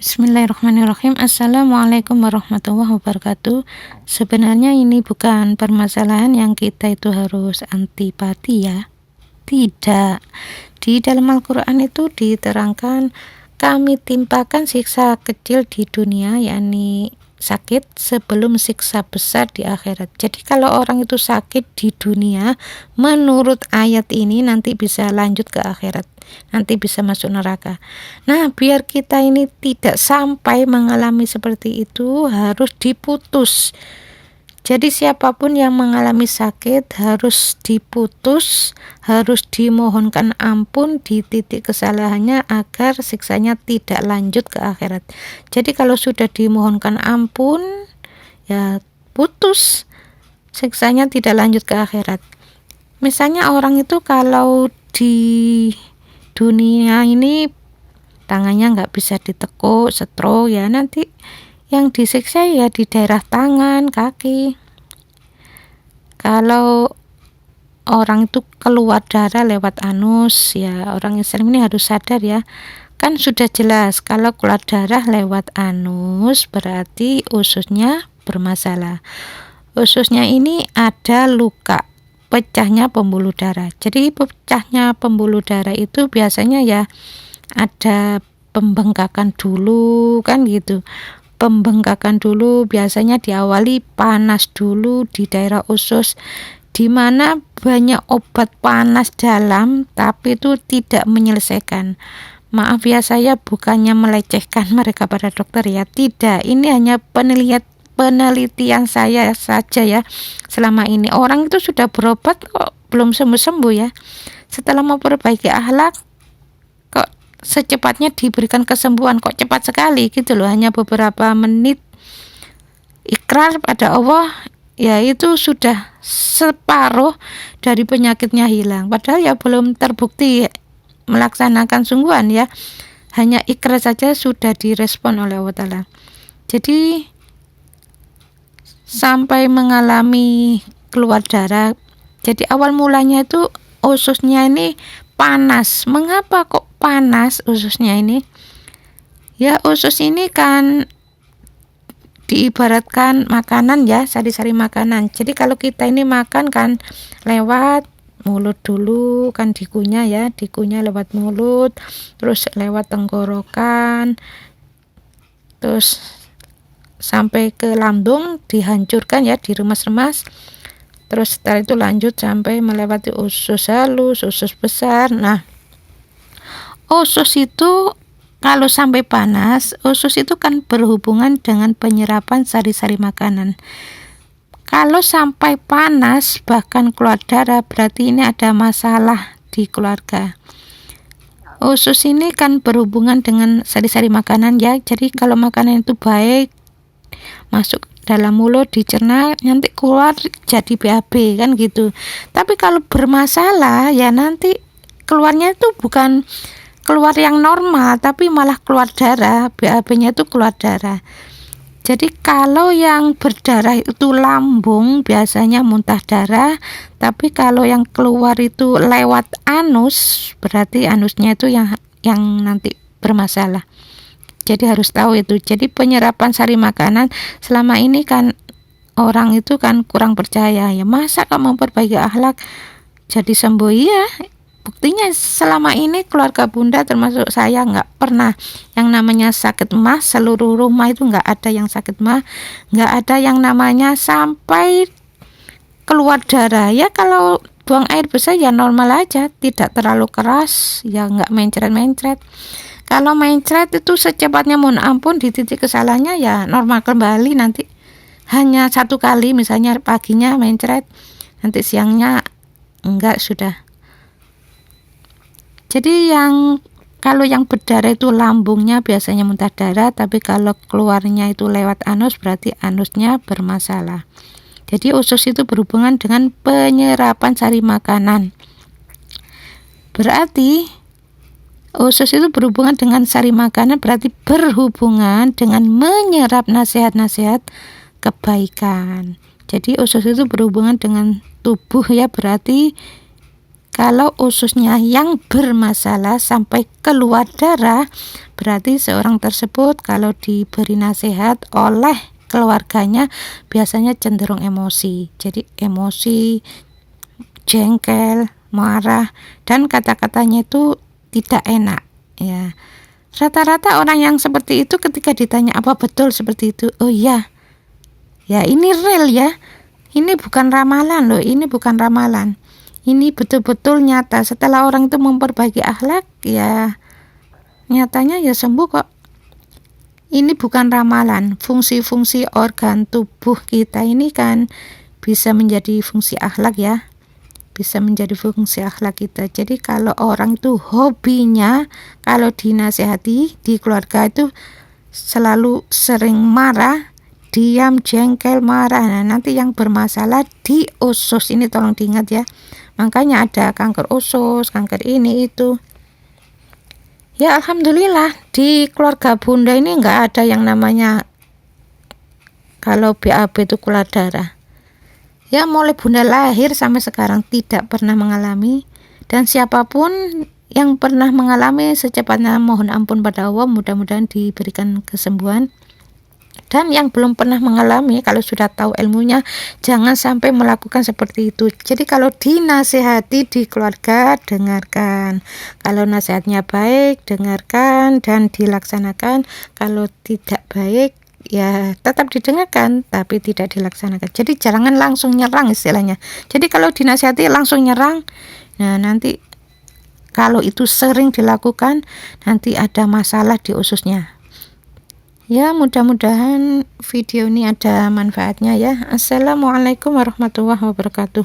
Bismillahirrahmanirrahim. Assalamualaikum warahmatullahi wabarakatuh. Sebenarnya ini bukan permasalahan yang kita itu harus antipati ya. Tidak. Di dalam Al-Quran itu diterangkan kami timpakan siksa kecil di dunia, yakni sakit, sebelum siksa besar di akhirat. Jadi kalau orang itu sakit di dunia, menurut ayat ini nanti bisa lanjut ke akhirat, nanti bisa masuk neraka. Nah, biar kita ini tidak sampai mengalami seperti itu, harus diputus. Jadi siapapun yang mengalami sakit harus diputus, harus dimohonkan ampun di titik kesalahannya agar siksanya tidak lanjut ke akhirat. Jadi kalau sudah dimohonkan ampun, ya putus, siksanya tidak lanjut ke akhirat. Misalnya orang itu kalau di dunia ini tangannya nggak bisa ditekuk, stroke, ya nanti yang disiksa ya di daerah tangan, kaki. Kalau orang itu keluar darah lewat anus, ya orang Islam ini harus sadar ya. Kan sudah jelas kalau keluar darah lewat anus berarti ususnya bermasalah. Ususnya ini ada luka, pecahnya pembuluh darah. Jadi pecahnya pembuluh darah itu biasanya ya ada pembengkakan dulu kan gitu. Pembengkakan dulu biasanya diawali panas dulu di daerah usus, di mana banyak obat panas dalam tapi itu tidak menyelesaikan. Maaf ya, saya bukannya melecehkan mereka para dokter ya, tidak, ini hanya penelitian saya saja ya. Selama ini orang itu sudah berobat kok belum sembuh-sembuh ya. Setelah memperbaiki akhlak kok secepatnya diberikan kesembuhan, kok cepat sekali gitu loh, hanya beberapa menit ikrar pada Allah ya itu sudah separuh dari penyakitnya hilang, padahal ya belum terbukti melaksanakan sungguhan ya, hanya ikrar saja sudah direspon oleh Allah Ta'ala. Jadi sampai mengalami keluar darah, jadi awal mulanya itu ususnya ini panas. Mengapa kok panas ususnya ini? Ya usus ini kan diibaratkan makanan ya, sari-sari makanan. Jadi kalau kita ini makan kan lewat mulut dulu, kan dikunyah ya, dikunyah lewat mulut, terus lewat tenggorokan, terus sampai ke lambung dihancurkan ya, diremas-remas. Terus setelah itu lanjut sampai melewati usus halus, usus besar. Nah, usus itu kalau sampai panas, usus itu kan berhubungan dengan penyerapan sari-sari makanan. Kalau sampai panas bahkan keluar darah, berarti ini ada masalah di keluarga. Usus ini kan berhubungan dengan sari-sari makanan ya. Jadi kalau makanan itu baik masuk dalam mulut, dicerna, nanti keluar jadi BAB kan gitu. Tapi kalau bermasalah ya nanti keluarnya itu bukan keluar yang normal, tapi malah keluar darah, BAB-nya itu keluar darah. Jadi kalau yang berdarah itu lambung biasanya muntah darah, tapi kalau yang keluar itu lewat anus berarti anusnya itu yang nanti bermasalah. Jadi harus tahu itu. Jadi penyerapan sari makanan selama ini kan orang itu kan kurang percaya ya, masa kok memperbaiki akhlak jadi sembuh? Ya buktinya selama ini keluarga bunda termasuk saya nggak pernah yang namanya sakit mah. Seluruh rumah itu nggak ada yang sakit mah, nggak ada yang namanya sampai keluar darah ya. Kalau buang air besar ya normal aja, tidak terlalu keras ya, nggak mencret-mencret. Kalau mencret itu secepatnya mohon ampun, di titik kesalahannya ya normal kembali, nanti hanya satu kali, misalnya paginya mencret, nanti siangnya enggak, sudah. Jadi kalau yang berdarah itu lambungnya biasanya muntah darah, tapi kalau keluarnya itu lewat anus berarti anusnya bermasalah. Jadi usus itu berhubungan dengan penyerapan sari makanan. Berarti usus itu berhubungan dengan sari makanan, berarti berhubungan dengan menyerap nasihat-nasihat kebaikan. Jadi usus itu berhubungan dengan tubuh ya, berarti Kalau ususnya yang bermasalah sampai keluar darah, berarti seorang tersebut kalau diberi nasihat oleh keluarganya biasanya cenderung emosi. Jadi emosi, jengkel, marah, dan kata-katanya itu tidak enak ya. Rata-rata orang yang seperti itu ketika ditanya apa betul seperti itu, oh iya ya, ini real ya, ini bukan ramalan loh, ini bukan ramalan, ini betul-betul nyata. Setelah orang itu memperbaiki akhlak ya nyatanya ya sembuh kok. Ini bukan ramalan. Fungsi-fungsi organ tubuh kita ini kan bisa menjadi fungsi akhlak ya, bisa menjadi fungsi akhlak kita. Jadi kalau orang itu hobinya kalau dinasehati di keluarga itu selalu sering marah, diam, jengkel, marah, nah nanti yang bermasalah di usus ini, tolong diingat ya. Makanya ada kanker usus, kanker ini itu. Ya alhamdulillah di keluarga bunda ini nggak ada yang namanya kalau BAB itu keluar darah. Ya mulai bunda lahir sampai sekarang tidak pernah mengalami, dan siapapun yang pernah mengalami secepatnya mohon ampun pada Allah, mudah-mudahan diberikan kesembuhan. Dan yang belum pernah mengalami, kalau sudah tahu ilmunya, jangan sampai melakukan seperti itu. Jadi kalau dinasehati di keluarga, dengarkan. Kalau nasihatnya baik, dengarkan dan dilaksanakan. Kalau tidak baik, ya tetap didengarkan tapi tidak dilaksanakan. Jadi jangan langsung nyerang istilahnya. Jadi kalau dinasihati langsung nyerang, nah nanti kalau itu sering dilakukan, nanti ada masalah di ususnya. Ya mudah-mudahan video ini ada manfaatnya ya. Assalamualaikum warahmatullahi wabarakatuh.